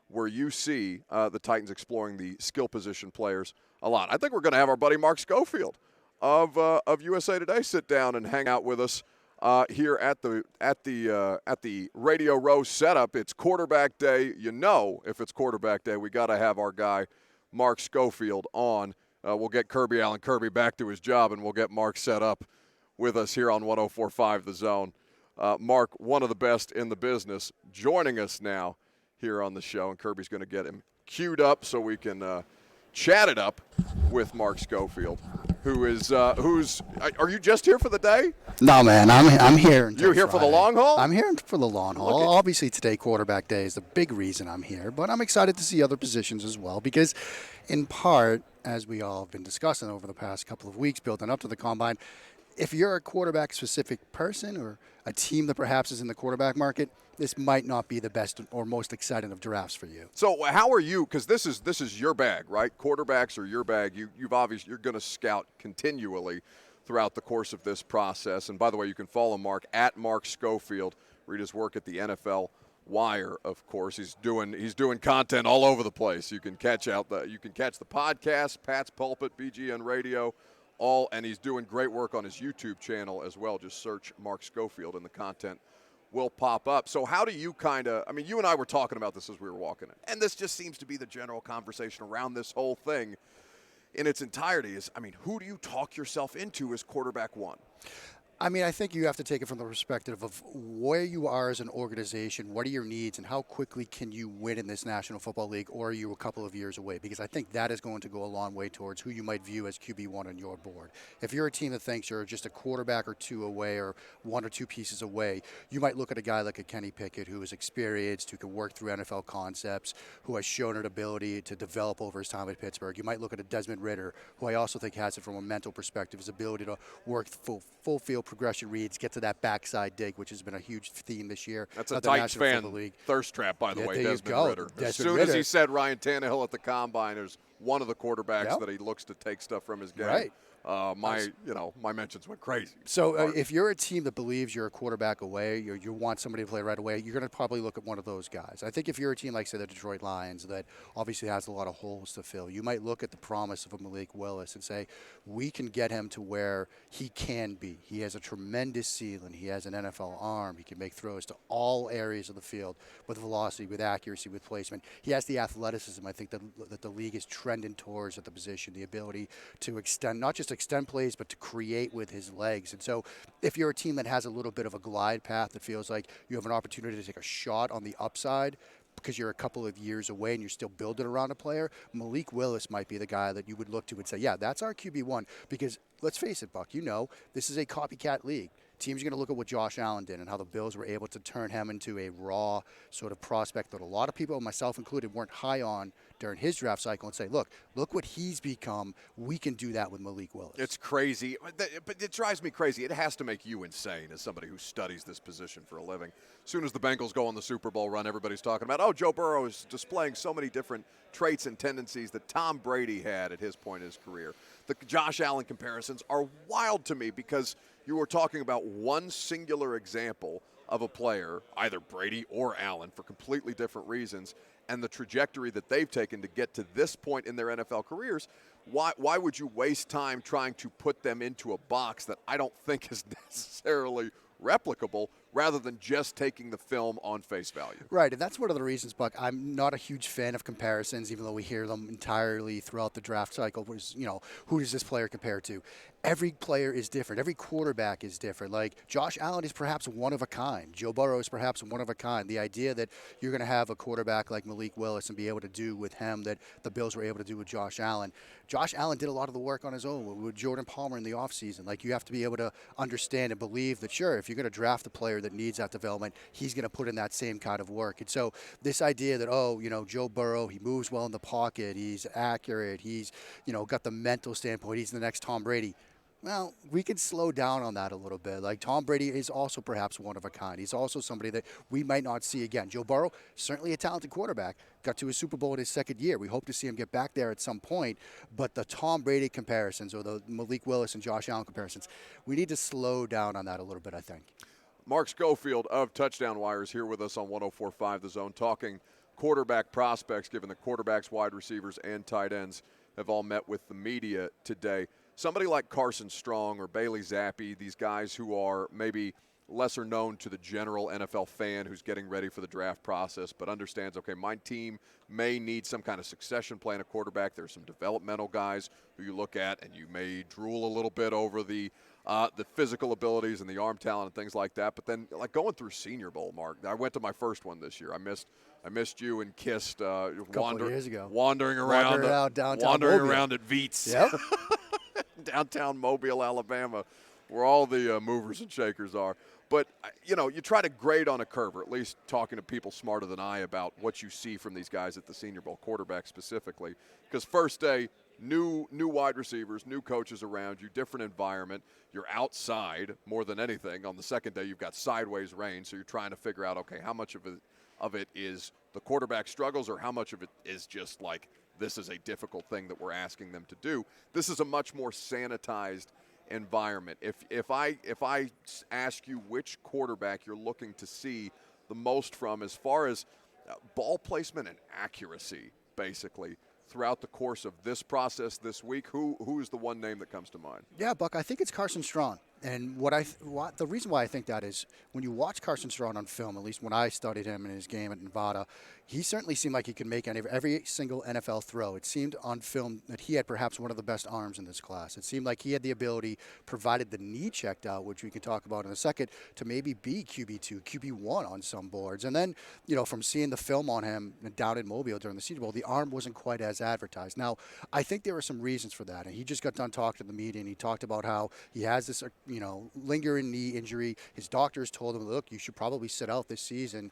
where you see the Titans exploring the skill position players a lot. I think we're going to have our buddy Mark Schofield of USA Today sit down and hang out with us here at the Radio Row setup. It's quarterback day. You know, if it's quarterback day, we got to have our guy Mark Schofield on. We'll get Allen Kirby back to his job, and we'll get Mark set up with us here on 104.5 The Zone. Mark, one of the best in the business, joining us now here on the show, and Kirby's going to get him queued up so we can chat it up with Mark Schofield, who's are you just here for the day? No, man, I'm here until You're here Friday. for the long haul? I'm here for the long haul. Obviously, today, quarterback day, is the big reason I'm here, but I'm excited to see other positions as well because, in part, as we all have been discussing over the past couple of weeks building up to the Combine, if you're a quarterback-specific person or a team that perhaps is in the quarterback market, this might not be the best or most exciting of drafts for you. So how are you? Because this is your bag, right? Quarterbacks are your bag. You've obviously you're going to scout continually throughout the course of this process. And by the way, you can follow Mark at Mark Schofield. Read his work at the NFL Wire, of course. He's doing content all over the place. You can catch the podcast, Pat's Pulpit, BGN Radio. And he's doing great work on his YouTube channel as well. Just search Mark Schofield and the content will pop up. So how do you you and I were talking about this as we were walking in, and this just seems to be the general conversation around this whole thing in its entirety is, who do you talk yourself into as quarterback one? I think you have to take it from the perspective of where you are as an organization, what are your needs, and how quickly can you win in this National Football League, or are you a couple of years away? Because I think that is going to go a long way towards who you might view as QB1 on your board. If you're a team that thinks you're just a quarterback or two away or one or two pieces away, you might look at a guy like a Kenny Pickett who is experienced, who can work through NFL concepts, who has shown an ability to develop over his time at Pittsburgh. You might look at a Desmond Ridder, who I also think has it from a mental perspective, his ability to work full field progression reads, get to that backside dig, which has been a huge theme this year. That's a Titans fan thirst trap, by the way, Desmond Ridder. As soon as he said Ryan Tannehill at the Combine, there's one of the quarterbacks that he looks to take stuff from his game. Right. My mentions went crazy. So if you're a team that believes you're a quarterback away, you want somebody to play right away, you're going to probably look at one of those guys. I think if you're a team like, say, the Detroit Lions that obviously has a lot of holes to fill, you might look at the promise of a Malik Willis and say, we can get him to where he can be. He has a tremendous ceiling. He has an NFL arm. He can make throws to all areas of the field with velocity, with accuracy, with placement. He has the athleticism, I think, that the league is trending towards at the position, the ability to extend, not just extend plays, but to create with his legs. And so if you're a team that has a little bit of a glide path that feels like you have an opportunity to take a shot on the upside because you're a couple of years away and you're still building around a player, Malik Willis might be the guy that you would look to and say, yeah, that's our QB1. Because let's face it, Buck, this is a copycat league. Teams are going to look at what Josh Allen did and how the Bills were able to turn him into a raw sort of prospect that a lot of people, myself included, weren't high on during his draft cycle and say, look what he's become. We can do that with Malik Willis. It's crazy, but it drives me crazy. It has to make you insane as somebody who studies this position for a living. As soon as the Bengals go on the Super Bowl run, everybody's talking about, Joe Burrow is displaying so many different traits and tendencies that Tom Brady had at his point in his career. The Josh Allen comparisons are wild to me because you were talking about one singular example of a player, either Brady or Allen, for completely different reasons, and the trajectory that they've taken to get to this point in their NFL careers. Why would you waste time trying to put them into a box that I don't think is necessarily replicable, rather than just taking the film on face value? Right, and that's one of the reasons, Buck, I'm not a huge fan of comparisons, even though we hear them entirely throughout the draft cycle. Who does this player compare to? Every player is different. Every quarterback is different. Like, Josh Allen is perhaps one of a kind. Joe Burrow is perhaps one of a kind. The idea that you're going to have a quarterback like Malik Willis and be able to do with him that the Bills were able to do with Josh Allen. Josh Allen did a lot of the work on his own with Jordan Palmer in the offseason. Like, you have to be able to understand and believe that, sure, if you're going to draft a player that needs that development, he's going to put in that same kind of work. And so this idea that, Joe Burrow, he moves well in the pocket, he's accurate, he's, got the mental standpoint, he's the next Tom Brady. Well, we can slow down on that a little bit. Like, Tom Brady is also perhaps one of a kind. He's also somebody that we might not see again. Joe Burrow, certainly a talented quarterback, got to a Super Bowl in his second year. We hope to see him get back there at some point. But the Tom Brady comparisons or the Malik Willis and Josh Allen comparisons, we need to slow down on that a little bit, I think. Mark Schofield of Touchdown Wire is here with us on 104.5 The Zone, talking quarterback prospects, given the quarterbacks, wide receivers, and tight ends have all met with the media today. Somebody like Carson Strong or Bailey Zappi, these guys who are maybe lesser known to the general NFL fan who's getting ready for the draft process, but understands, okay, my team may need some kind of succession plan at quarterback. There's some developmental guys who you look at, and you may drool a little bit over the physical abilities and the arm talent and things like that. But then, like going through Senior Bowl, Mark, I went to my first one this year. I missed you and kissed years ago. wandering around at Veets. Yep. Downtown Mobile, Alabama, where all the movers and shakers are. But, you try to grade on a curve, or at least talking to people smarter than I about what you see from these guys at the Senior Bowl, quarterback specifically. Because first day, new wide receivers, new coaches around you, different environment. You're outside more than anything. On the second day, you've got sideways rain, so you're trying to figure out, okay, how much of it is the quarterback struggles or how much of it is just like this is a difficult thing that we're asking them to do. This is a much more sanitized environment. If I ask you which quarterback you're looking to see the most from as far as ball placement and accuracy, basically, throughout the course of this process this week, who is the one name that comes to mind? Yeah, Buck, I think it's Carson Strong. And the reason why I think that is when you watch Carson Strong on film, at least when I studied him in his game at Nevada, he certainly seemed like he could make every single NFL throw. It seemed on film that he had perhaps one of the best arms in this class. It seemed like he had the ability, provided the knee checked out, which we can talk about in a second, to maybe be QB2, QB1 on some boards. And then, from seeing the film on him down in Mobile during the Senior Bowl, the arm wasn't quite as advertised. Now, I think there were some reasons for that. And he just got done talking to the media, and he talked about how he has this, lingering knee injury. His doctors told him, look, you should probably sit out this season,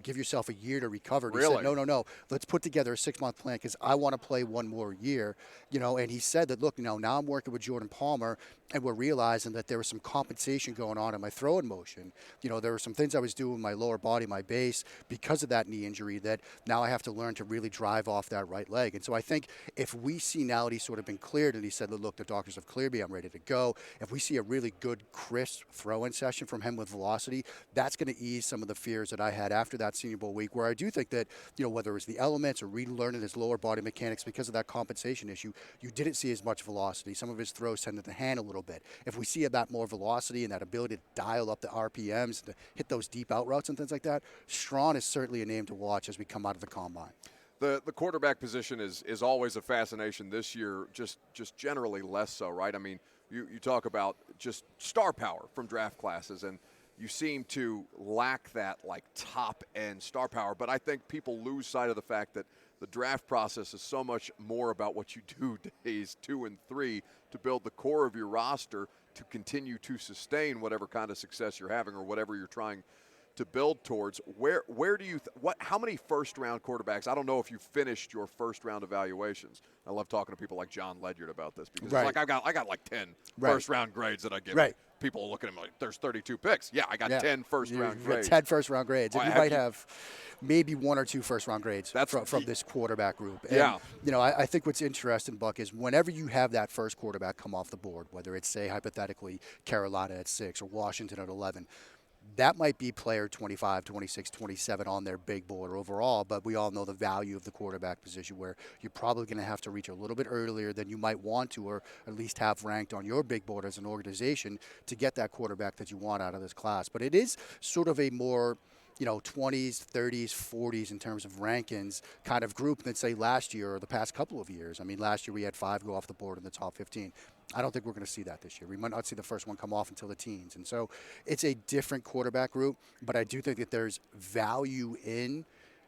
give yourself a year to recover. And Really? He said, no, let's put together a 6-month plan because I want to play one more year, and he said that, look, now I'm working with Jordan Palmer and we're realizing that there was some compensation going on in my throwing motion. There were some things I was doing with my lower body, my base, because of that knee injury that now I have to learn to really drive off that right leg. And so I think if we see now that he's sort of been cleared and he said, look, the doctors have cleared me, I'm ready to go. If we see a really good, crisp throw-in session from him with velocity, that's going to ease some of the fears that I had after that Senior Bowl week, where I do think that, whether it was the elements or relearning his lower body mechanics because of that compensation issue, you didn't see as much velocity. Some of his throws tended to hang a little bit. If we see that more velocity and that ability to dial up the RPMs, to hit those deep out routes and things like that, Strawn is certainly a name to watch as we come out of the combine. The quarterback position is always a fascination. This year, just generally less so, right? I mean, you talk about just star power from draft classes, and you seem to lack that like top end star power. But I think people lose sight of the fact that the draft process is so much more about what you do days 2 and 3 to build the core of your roster to continue to sustain whatever kind of success you're having or whatever you're trying to build towards. Where do you how many first round quarterbacks? I don't know if you finished your first round evaluations. I love talking to people like John Ledyard about this because right. it's like I got like 10 right. first round grades that I give. Right. People looking at me like there's 32 picks. Yeah, I got 10 first round grades. 10 first round grades. And you might have maybe 1 or 2 first round grades from this quarterback group. And, I think what's interesting, Buck, is whenever you have that first quarterback come off the board, whether it's, say, hypothetically, Carolina at 6 or Washington at 11, that might be player 25, 26, 27 on their big board overall, but we all know the value of the quarterback position where you're probably going to have to reach a little bit earlier than you might want to, or at least have ranked on your big board as an organization to get that quarterback that you want out of this class. But it is sort of a more 20s, 30s, 40s in terms of rankings kind of group than, say, last year or the past couple of years. I mean, last year we had 5 go off the board in the top 15. I don't think we're going to see that this year. We might not see the first one come off until the teens. And so it's a different quarterback group, but I do think that there's value in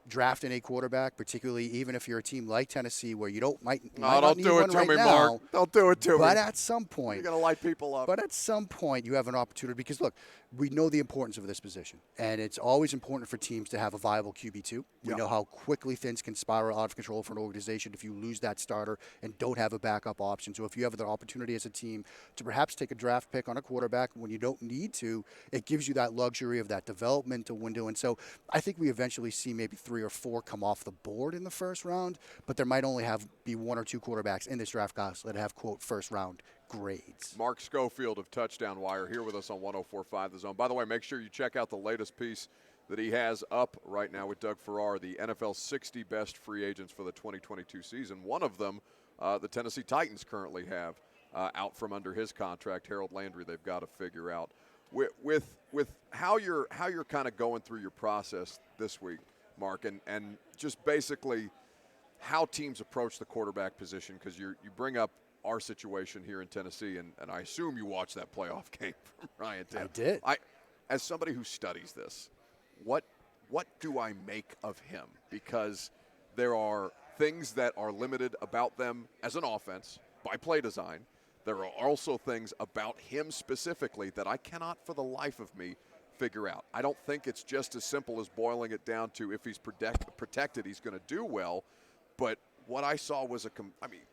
drafting a quarterback, particularly even if you're a team like Tennessee where you might not need one right now. Mark. Don't do it to me. But at some point, you're going to light people up. But at some point, you have an opportunity because, look, we know the importance of this position, and it's always important for teams to have a viable QB2. We know how quickly things can spiral out of control for an organization if you lose that starter and don't have a backup option. So if you have the opportunity as a team to perhaps take a draft pick on a quarterback when you don't need to, it gives you that luxury of that developmental window. And so I think we eventually see maybe 3 or 4 come off the board in the first round, but there might only be 1 or 2 quarterbacks in this draft class that have, quote, first round grades. Mark Schofield of Touchdown Wire here with us on 104.5 The Zone. By the way, make sure you check out the latest piece that he has up right now with Doug Farrar, the NFL 60 best free agents for the 2022 season. One of them, the Tennessee Titans currently have out from under his contract, Harold Landry. They've got to figure out with how you're kind of going through your process this week, Mark, and just basically how teams approach the quarterback position, because you bring up our situation here in Tennessee, and I assume you watched that playoff game from Ryan Tannehill. I did. As somebody who studies this, what do I make of him? Because there are things that are limited about them as an offense by play design. There are also things about him specifically that I cannot for the life of me figure out. I don't think it's just as simple as boiling it down to if he's protected, he's going to do well. But what I saw was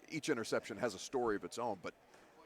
each interception has a story of its own, but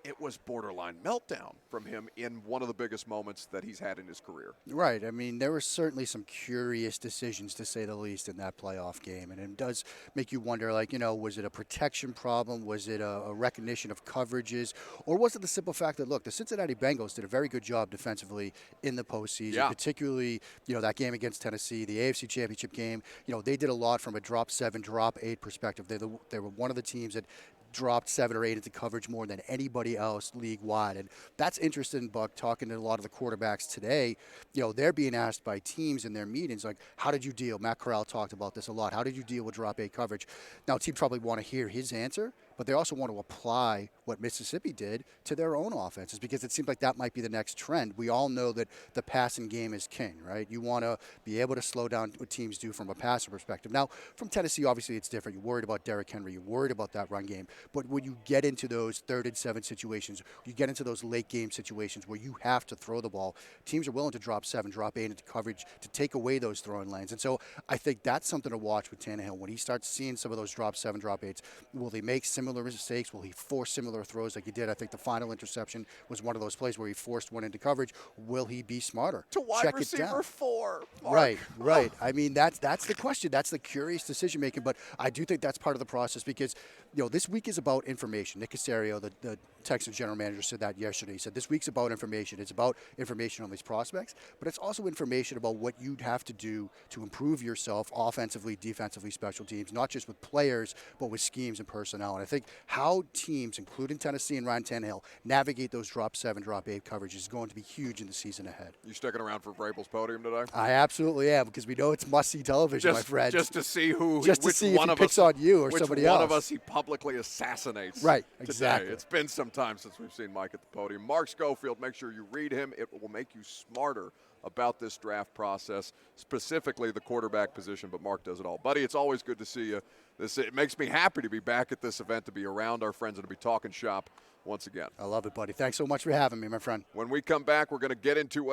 it was borderline meltdown from him in one of the biggest moments that he's had in his career. Right. I mean, there were certainly some curious decisions, to say the least, in that playoff game. And it does make you wonder, was it a protection problem? Was it a recognition of coverages? Or was it the simple fact that, look, the Cincinnati Bengals did a very good job defensively in the postseason, particularly, that game against Tennessee, the AFC Championship game. They did a lot from a drop 7, drop 8 perspective. They were one of the teams that dropped 7 or 8 into coverage more than anybody else league-wide. And that's interesting, Buck, talking to a lot of the quarterbacks today. They're being asked by teams in their meetings, like, how did you deal? Matt Corral talked about this a lot. How did you deal with drop 8 coverage? Now, teams probably want to hear his answer, but they also want to apply what Mississippi did to their own offenses, because it seems like that might be the next trend. We all know that the passing game is king, right? You want to be able to slow down what teams do from a passer perspective. Now, from Tennessee, obviously it's different. You're worried about Derrick Henry. You're worried about that run game. But when you get into those 3rd and 7 situations, you get into those late game situations where you have to throw the ball, teams are willing to drop 7, drop 8 into coverage to take away those throwing lanes. And so I think that's something to watch with Tannehill. When he starts seeing some of those drop 7, drop 8s, will they make similar mistakes? Will he force similar throws like he did? I think the final interception was one of those plays where he forced one into coverage. Will he be smarter? To wide receiver 4. Mark. Right. I mean, that's the question. That's the curious decision making. But I do think that's part of the process, because this week is about information. Nick Caserio, the Texans general manager, said that yesterday. He said this week's about information. It's about information on these prospects, but it's also information about what you'd have to do to improve yourself offensively, defensively, special teams, not just with players, but with schemes and personnel. And I think how teams, including Tennessee and Ryan Tannehill, navigate those drop 7, drop 8 coverages is going to be huge in the season ahead. You sticking around for Vrabel's podium today? I absolutely am, because we know it's must-see television, my friend. Just to see which one of us on you or somebody else. Which one of us he publicly assassinates. Right, today. exactly. It's been some time since we've seen Mike at the podium. Mark Schofield, make sure you read him. It will make you smarter about this draft process, specifically the quarterback position, but Mark does it all. Buddy, it's always good to see you. It makes me happy to be back at this event, to be around our friends, and to be talking shop once again. I love it, buddy. Thanks so much for having me, my friend. When we come back, we're going to get into